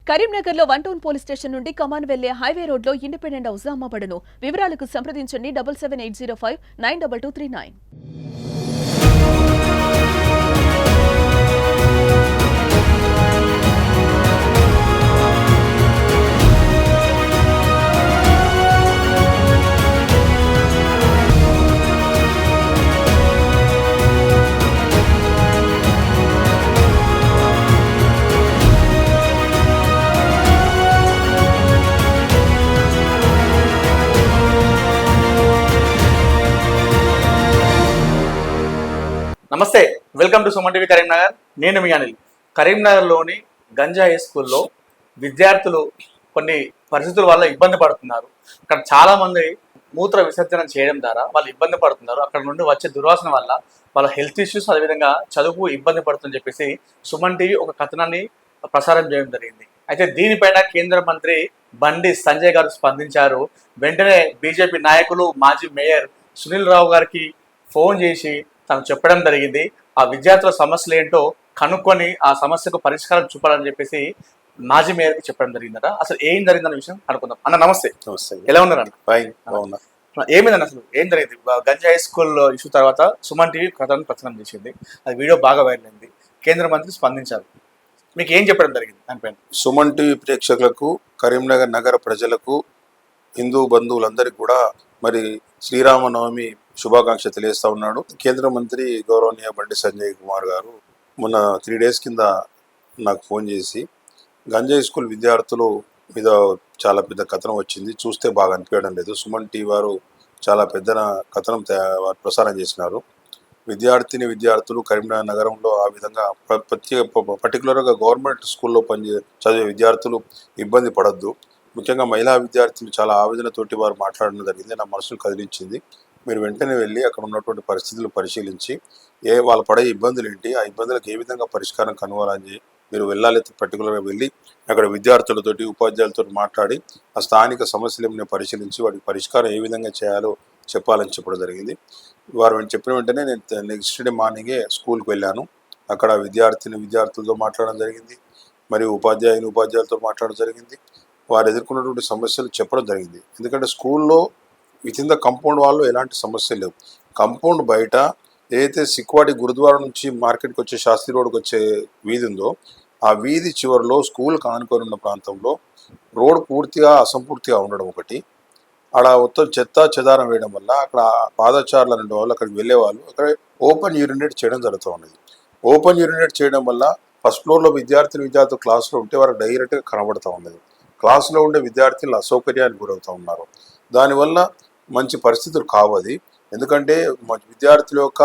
కరీంనగర్లో 1 town police station నుండి కమాన్ వెళ్లే హైవే రోడ్లో ఇండిపెండెంట్ హౌస్ అమ్మబడును. వివరాలకు సంప్రదించండి 77805 92239. నమస్తే, welcome to Suman TV Karimnagar. నేను మీ అనిల్. కరీంనగర్లోని గంజాయి స్కూల్లో విద్యార్థులు కొన్ని పరిస్థితుల వల్ల ఇబ్బంది పడుతున్నారు. అక్కడ చాలా మంది మూత్ర విసర్జన చేయడం ద్వారా వాళ్ళు ఇబ్బంది పడుతున్నారు. అక్కడ నుండి వచ్చే దుర్వాసన వల్ల వాళ్ళ హెల్త్ ఇష్యూస్, అదేవిధంగా చదువు ఇబ్బంది పడుతుందని చెప్పేసి సుమన్ టీవీ ఒక కథనాన్ని ప్రసారం చేయడం జరిగింది. అయితే దీనిపైన కేంద్ర మంత్రి బండి సంజయ్ గారు స్పందించారు. వెంటనే బీజేపీ నాయకులు మాజీ మేయర్ సునీల్ రావు గారికి ఫోన్ చేసి తను చెప్పడం జరిగింది. ఆ విద్యార్థుల సమస్యలు ఏంటో కనుక్కొని ఆ సమస్యకు పరిష్కారం చూపాలని చెప్పేసి మాజీ మేయర్కి చెప్పడం జరిగిందట. అసలు ఏం జరిగిందన్న విషయం అనుకుందాం. అన్న నమస్తే. నమస్తే, ఎలా ఉన్నారు అన్న? ఫైన్, బాగున్నా. ఏమైందన్న అసలు ఏం జరిగింది? గంజాయి స్కూల్ ఇష్యూ తర్వాత సుమన్ టీవీ కథను ప్రచారం చేసింది. అది వీడియో బాగా వైరల్ అయింది. కేంద్ర మంత్రి స్పందించారు. మీకు ఏం చెప్పడం జరిగింది దానిపైన? సుమన్ టీవీ ప్రేక్షకులకు, కరీంనగర్ నగర ప్రజలకు, హిందూ బంధువులందరికీ కూడా మరి శ్రీరామనవమి శుభాకాంక్ష తెలియజేస్తా ఉన్నాడు. కేంద్ర మంత్రి గౌరవనీయ బండి సంజయ్ కుమార్ గారు మొన్న 3 days కింద నాకు ఫోన్ చేసి గంజాయి స్కూల్ విద్యార్థులు మీద చాలా పెద్ద కథనం వచ్చింది, చూస్తే బాగా అనిపించడం లేదు. సుమన్ టీవీ వారు చాలా పెద్ద కథనం ప్రసారం చేసినారు. విద్యార్థులు కరీంనగర్ నగరంలో ఆ విధంగా పర్టికులర్గా గవర్నమెంట్ స్కూల్లో చదివే విద్యార్థులు ఇబ్బంది పడద్దు. ముఖ్యంగా మహిళా విద్యార్థులు చాలా ఆవేదనతోటి వారు మాట్లాడడం జరిగింది. నా మనసును కదిలించింది. మీరు వెంటనే వెళ్ళి అక్కడ ఉన్నటువంటి పరిస్థితులు పరిశీలించి వాళ్ళు పడే ఇబ్బందులు ఏంటి, ఆ ఇబ్బందులకు ఏ విధంగా పరిష్కారం కనుగొనాలని మీరు వెళ్ళాలి. పర్టికులర్గా వెళ్ళి అక్కడ విద్యార్థులతోటి, ఉపాధ్యాయులతో మాట్లాడి ఆ స్థానిక సమస్యలను పరిశీలించి వాటికి పరిష్కారం ఏ విధంగా చేయాలో చెప్పాలని చెప్పడం జరిగింది. వారు చెప్పిన వెంటనే నేను నెక్స్ట్ డే మార్నింగే స్కూల్కి వెళ్ళాను. అక్కడ విద్యార్థులతో మాట్లాడడం జరిగింది, మరియు ఉపాధ్యాయులతో మాట్లాడడం జరిగింది. వారు ఎదుర్కొన్నటువంటి సమస్యలు చెప్పడం జరిగింది. ఎందుకంటే స్కూల్లో వితిన్ ద కంపౌండ్ వాళ్ళు ఎలాంటి సమస్యలు లేవు. కంపౌండ్ బయట ఏదైతే సిక్వాడి గురుద్వారా నుంచి మార్కెట్కి వచ్చే శాస్త్రి రోడ్కి వచ్చే వీధి ఉందో ఆ వీధి చివరిలో స్కూల్కి ఆనుకొని ఉన్న ప్రాంతంలో రోడ్ పూర్తిగా అసంపూర్తిగా ఉండడం ఒకటి, అక్కడ మొత్తం చెత్త చెదారం వేయడం వల్ల అక్కడ పాదచారులు అనే వాళ్ళు అక్కడికి వెళ్ళేవాళ్ళు అక్కడ ఓపెన్ యూరినేట్ చేయడం జరుగుతూ ఉన్నది. ఓపెన్ యూరినేట్ చేయడం వల్ల ఫస్ట్ ఫ్లోర్లో విద్యార్థులు క్లాస్లో ఉంటే వారికి డైరెక్ట్గా కనబడుతూ ఉన్నది. క్లాసులో ఉండే విద్యార్థులు అసౌకర్యానికి గురవుతూ ఉన్నారు. దానివల్ల మంచి పరిస్థితులు కావది. ఎందుకంటే విద్యార్థుల యొక్క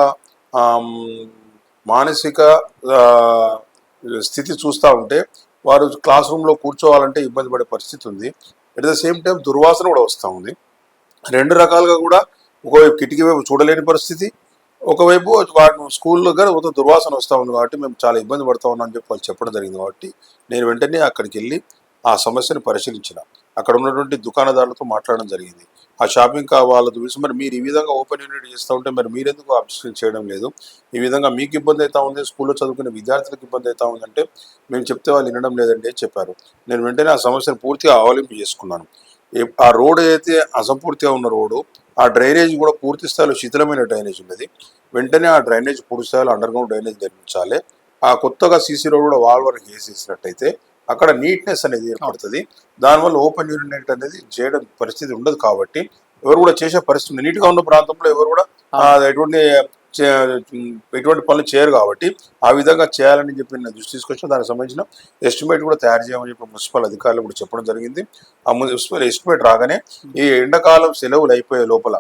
మానసిక స్థితి చూస్తూ ఉంటే వారు క్లాస్ రూమ్లో కూర్చోవాలంటే ఇబ్బంది పడే పరిస్థితి ఉంది. అట్ ద సేమ్ టైం దుర్వాసన కూడా వస్తూ ఉంది. 2 రకాలుగా కూడా ఒకవైపు కిటికీ వైపు చూడలేని పరిస్థితి, ఒకవైపు వాటి స్కూల్లో కానీ ఒక దుర్వాసన వస్తూ ఉంది. కాబట్టి మేము చాలా ఇబ్బంది పడుతూ ఉన్నాం అని చెప్పి వాళ్ళు చెప్పడం జరిగింది. కాబట్టి నేను వెంటనే అక్కడికి వెళ్ళి ఆ సమస్యను పరిశీలించిన. అక్కడ ఉన్నటువంటి దుకాణదారులతో మాట్లాడడం జరిగింది. ఆ షాపింగ్ వాళ్ళ చూసి మరి మీరు ఈ విధంగా ఓపెన్ యూనిట్ చేస్తూ ఉంటే మరి మీరెందుకు అబ్స్ట్రక్ట్ చేయడం లేదు, ఈ విధంగా మీకు ఇబ్బంది అవుతా ఉంది, స్కూల్లో చదువుకునే విద్యార్థులకు ఇబ్బంది అవుతా ఉందంటే మేము చెప్తే వాళ్ళు వినడం లేదండి అని చెప్పారు. నేను వెంటనే ఆ సమస్యను పూర్తిగా అవలంబింపు చేసుకున్నాను. ఆ రోడ్ ఏదైతే అసంపూర్తిగా ఉన్న రోడ్డు, ఆ డ్రైనేజ్ కూడా పూర్తి స్థాయిలో శిథిలమైన డ్రైనేజ్ ఉన్నది. వెంటనే ఆ డ్రైనేజ్ పూర్తి స్థాయిలో అండర్గ్రౌండ్ డ్రైనేజ్ నిర్మించాలి. ఆ కొత్తగా సీసీ రోడ్ కూడా వాల్ వరకు వేసేసినట్టయితే అక్కడ నీట్నెస్ అనేది ఏర్పడుతుంది. దానివల్ల ఓపెన్ యూరినేట్ అనేది చేయడం పరిస్థితి ఉండదు. కాబట్టి ఎవరు కూడా చేసే పరిస్థితి నీట్గా ఉన్న ప్రాంతంలో ఎవరు కూడా ఎటువంటి పనులు చేయరు. కాబట్టి ఆ విధంగా చేయాలని చెప్పి నేను దృష్టి తీసుకొచ్చిన దానికి సంబంధించిన ఎస్టిమేట్ కూడా తయారు చేయమని చెప్పి మున్సిపల్ అధికారులు కూడా చెప్పడం జరిగింది. ఆ మున్సిపల్ ఎస్టిమేట్ రాగానే ఈ ఎండాకాలం సెలవులు అయిపోయే లోపల,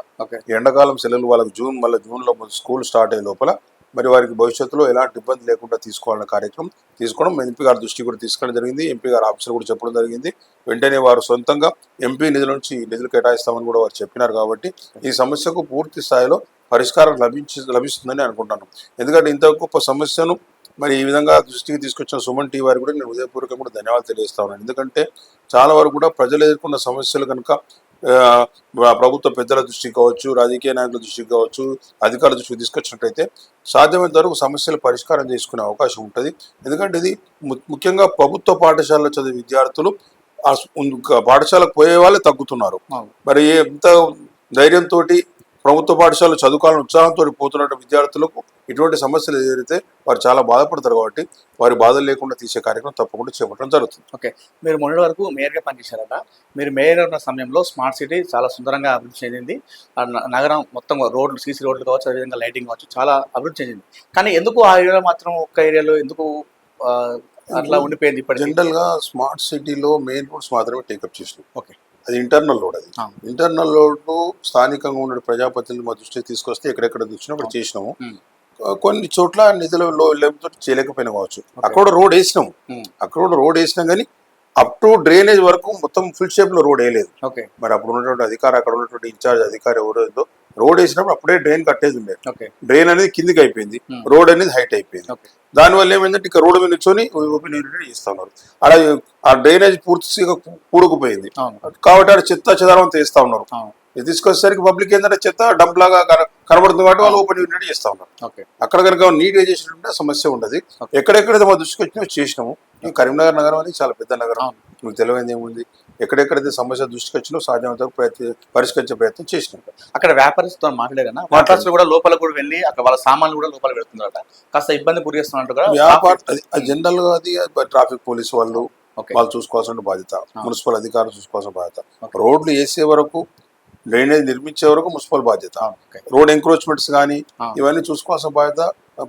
ఎండాకాలం సెలవులు వాళ్ళకి జూన్లో స్కూల్ స్టార్ట్ అయ్యే లోపల మరి వారికి భవిష్యత్తులో ఎలాంటి ఇబ్బంది లేకుండా తీసుకోవాలన్న కార్యక్రమం తీసుకోవడం ఎంపీ గారి దృష్టి కూడా తీసుకోవడం జరిగింది. ఎంపీ గారు ఆఫీసర్ కూడా చెప్పడం జరిగింది. వెంటనే వారు సొంతంగా ఎంపీ నిధుల నుంచి నిధులు కేటాయిస్తామని కూడా వారు చెప్పినారు. కాబట్టి ఈ సమస్యకు పూర్తి స్థాయిలో పరిష్కారం లభిస్తుందని అనుకుంటాను. ఎందుకంటే ఇంత గొప్ప సమస్యను మరి ఈ విధంగా దృష్టికి తీసుకొచ్చిన సుమన్ టీవీ వారికి కూడా నేను హృదయపూర్వకంగా కూడా ధన్యవాదాలు తెలియజేస్తా ఉన్నాను. ఎందుకంటే చాలా వరకు కూడా ప్రజలు ఎదుర్కొన్న సమస్యలు కనుక ప్రభుత్వ పెద్దల దృష్టికి కావచ్చు, రాజకీయ నాయకుల దృష్టికి కావచ్చు, అధికారుల దృష్టికి తీసుకొచ్చినట్టయితే సాధ్యమైనంత వరకు సమస్యలు పరిష్కారం చేసుకునే అవకాశం ఉంటుంది. ఎందుకంటే ఇది ముఖ్యంగా ప్రభుత్వ పాఠశాలలో చదివే విద్యార్థులు పాఠశాలకు పోయే వాళ్ళే తగ్గుతున్నారు. మరి ఎంత ధైర్యంతో ప్రభుత్వ పాఠశాలలో చదువుకోవాలని ఉత్సాహంతో పోతున్న విద్యార్థులకు ఇటువంటి సమస్యలు ఎదురైతే వారు చాలా బాధపడతారు. కాబట్టి వారి బాధలు లేకుండా తీసే కార్యక్రమం తప్పకుండా చేపట్టడం జరుగుతుంది. ఓకే, మీరు మొన్నటి వరకు మేయర్గా పనిచేశారట. మీరు మేయర్ ఉన్న సమయంలో స్మార్ట్ సిటీ చాలా సుందరంగా అభివృద్ధి చెందింది. నగరం మొత్తం రోడ్లు, సీసీ రోడ్లు కావచ్చు, అదేవిధంగా లైటింగ్ కావచ్చు, చాలా అభివృద్ధి చెందింది. కానీ ఎందుకు ఆ ఏరియాలో మాత్రం ఒక్క ఏరియాలో ఎందుకు అట్లా ఉండిపోయింది? ఇప్పటి జనరల్ గా స్మార్ట్ సిటీలో మెయిన్ రోడ్స్ మాత్రమే టేకప్ చేసినాం. ఓకే, అది ఇంటర్నల్ లోడ్. అది ఇంటర్నల్ లోడ్ స్థానికంగా ఉన్న ప్రజాప్రతినిధులు మా దృష్టికి తీసుకొస్తే ఎక్కడెక్కడ తెచ్చినప్పుడు చేసినాము. కొన్ని చోట్ల నిధుల లేకపోతే చేయలేకపోయినా కావచ్చు. అక్కడ రోడ్ వేసినాము, రోడ్ వేసినాం కానీ అప్ టు డ్రైనేజ్ వరకు మొత్తం ఫుల్ షేప్ లో రోడ్ వేయలేదు. ఓకే, మరి అప్పుడు ఉన్నటువంటి అధికారి, అక్కడ ఉన్నటువంటి ఇన్ఛార్జ్ అధికారి ఎవరైందో రోడ్ వేసినప్పుడు అప్పుడే డ్రైన్ కట్టేది ఉండేది. డ్రైన్ అనేది కిందికి అయిపోయింది, రోడ్ అనేది హైట్ అయిపోయింది. దానివల్ల ఏమైందంటే ఇక రోడ్డు మీద నిల్చొని ఓపెన్ యూనిట్ చేస్తా ఉన్నారు. అలా ఆ డ్రైనేజ్ పూర్తిగా కూడుకుపోయింది కాబట్టి అక్కడ చెత్త చెదారం తీస్తా ఉన్నారు. ఇది తీసుకొచ్చేసరికి పబ్లిక్ ఏంటంటే చెత్త డంప్ లాగా కనబడుతుంది కాబట్టి వాళ్ళు ఓపెన్ యూనిట్ చేస్తా ఉన్నారు. అక్కడ కనుక నీట్ గా చేసినట్టు సమస్య ఉండదు. ఎక్కడెక్కడైతే మా దృష్టికి వచ్చినా చేసినాము. కరీంనగర్ నగరం అనేది చాలా పెద్ద నగరం, మీకు తెలియదు ఏముంది. ఎక్కడెక్కడైతే సమస్య దృష్టికి వచ్చినా సాధ్యమైనంత పరిష్కరించే ప్రయత్నం చేసినాం. అక్కడ వ్యాపారస్తుతో మాట్లాడారన్నా, వ్యాపారస్తులు కూడా లోపల కూడా వెళ్ళి అక్కడ వాళ్ళ సామాన్లు కూడా లోపల పెడుతున్నారట, కాస్త ఇబ్బంది గురి చేస్తున్నట్టు కూడా. వ్యాపారం జనరల్ గా అది ట్రాఫిక్ పోలీసు వాళ్ళు చూసుకోవాల్సిన బాధ్యత, మున్సిపల్ అధికారులు చూసుకోవాల్సిన బాధ్యత. రోడ్లు వేసే వరకు, డ్రైనేజ్ నిర్మించే వరకు మున్సిపల్ బాధ్యత. రోడ్ ఎంక్రోచ్మెంట్స్ కానీ ఇవన్నీ చూసుకోవాల్సిన బాధ్యత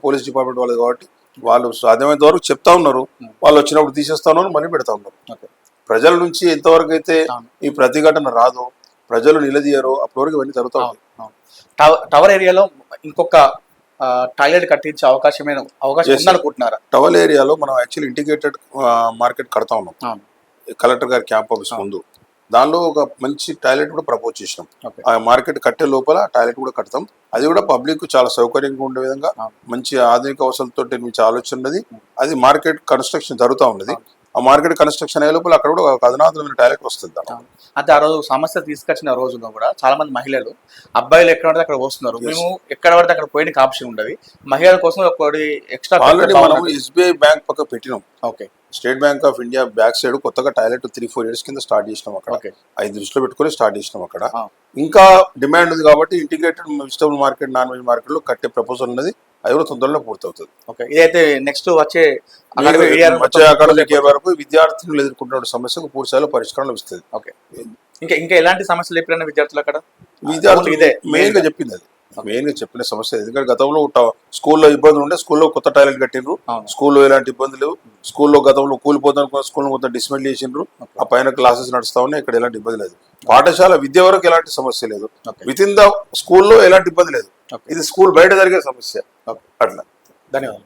పోలీస్ డిపార్ట్మెంట్ వాళ్ళది. కాబట్టి వాళ్ళు సాధ్యమైనంత వరకు చెప్తా ఉన్నారు, వాళ్ళు వచ్చినప్పుడు తీసేస్తా ఉన్నారు, మళ్ళీ పెడతా ఉన్నారు. ప్రజల నుంచి ఎంతవరకు అయితే ఈ ప్రతిఘటన రాదో, ప్రజలు నిలదీయరో అప్పటివరకు ఇవన్నీ జరుగుతూ ఉంటాయి. టవర్ ఏరియాలో ఇంకొక టాయిలెట్ కట్టించే అవకాశం ఉందనుకుంటున్నారా? టవర్ ఏరియాలో మనం యాక్చువల్లీ ఇంటిగ్రేటెడ్ మార్కెట్ కడతా ఉన్నాం కలెక్టర్ గారి క్యాంప్ ఆఫీస్ ముందు. దానిలో ఒక మంచి టాయిలెట్ కూడా ప్రపోజ్ చేసినాం. ఆ మార్కెట్ కట్టే లోపల టాయిలెట్ కూడా కడతాం. అది కూడా పబ్లిక్ చాలా సౌకర్యంగా ఉండే విధంగా మంచి ఆధునిక అవసరాలతో నిర్మించే ఆలోచన ఉన్నది. అది మార్కెట్ కన్స్ట్రక్షన్ జరుగుతూ ఉన్నది. ఆ మార్కెట్ కన్స్ట్రక్షన్ అయ్యే లోపల అక్కడ కూడా ఒక అధునాతనమైన టాయిలెట్ వస్తుంది. అంటే ఆ రోజు సమస్య తీసుకొచ్చిన రోజుల్లో కూడా చాలా మంది మహిళలు, అబ్బాయిలు ఎక్కడ పడితే అక్కడ వస్తున్నారు. మేము ఎక్కడ పడితే అక్కడ పోయిన ఆప్షన్ ఉండదు. మహిళల కోసం ఒకటి ఎక్స్ట్రా ఆల్రెడీ మనం ఎస్బీఐ బ్యాంక్ పక్క పెట్టినాం. Okay, state bank of India back side కొత్తగా టాయిలెట్ 3-4 years కింద స్టార్ట్ చేసినాం. అక్కడ 5 దృష్టిలో పెట్టుకుని స్టార్ట్ చేసినాం. అక్కడ ఇంకా డిమాండ్ ఉంది కాబట్టి integrated vegetable market, non veg market లో కట్టే ప్రపోజల్ ఉన్నది. అది కూడా తొందరలో పూర్తవుతుంది. ఇదైతే నెక్స్ట్ వచ్చే అకాడమిక్ ఇయర్ వరకు విద్యార్థులు ఎదుర్కొంటున్న సమస్యకు పూర్తి స్థాయిలో పరిష్కారం లభిస్తుంది. ఇంకా ఎలాంటి సమస్యలు ఎప్పుడైనా విద్యార్థులు అక్కడ విద్యార్థులు మెయిన్ గా చెప్పింది అది మెయిన్ గా చెప్పిన సమస్య. ఎందుకంటే గతంలో స్కూల్లో ఇబ్బందులు ఉండే, స్కూల్లో కొత్త టాయిలెట్ కట్టిండ్రు, స్కూల్లో ఎలాంటి ఇబ్బందులు లేవు. స్కూల్లో గతంలో కూలిపోతాను స్కూల్ మొత్తం డిస్మెంట్ చేసిండ్రు, ఆ పైన క్లాసెస్ నడుస్తా ఉన్నాయి, ఇక్కడ ఎలాంటి ఇబ్బంది లేదు. పాఠశాల విద్య వరకు ఎలాంటి సమస్య లేదు, విత్ ఇన్ ద స్కూల్లో ఎలాంటి ఇబ్బంది లేదు. ఇది స్కూల్ బయట జరిగే సమస్య. అట్లా. ధన్యవాదాలు.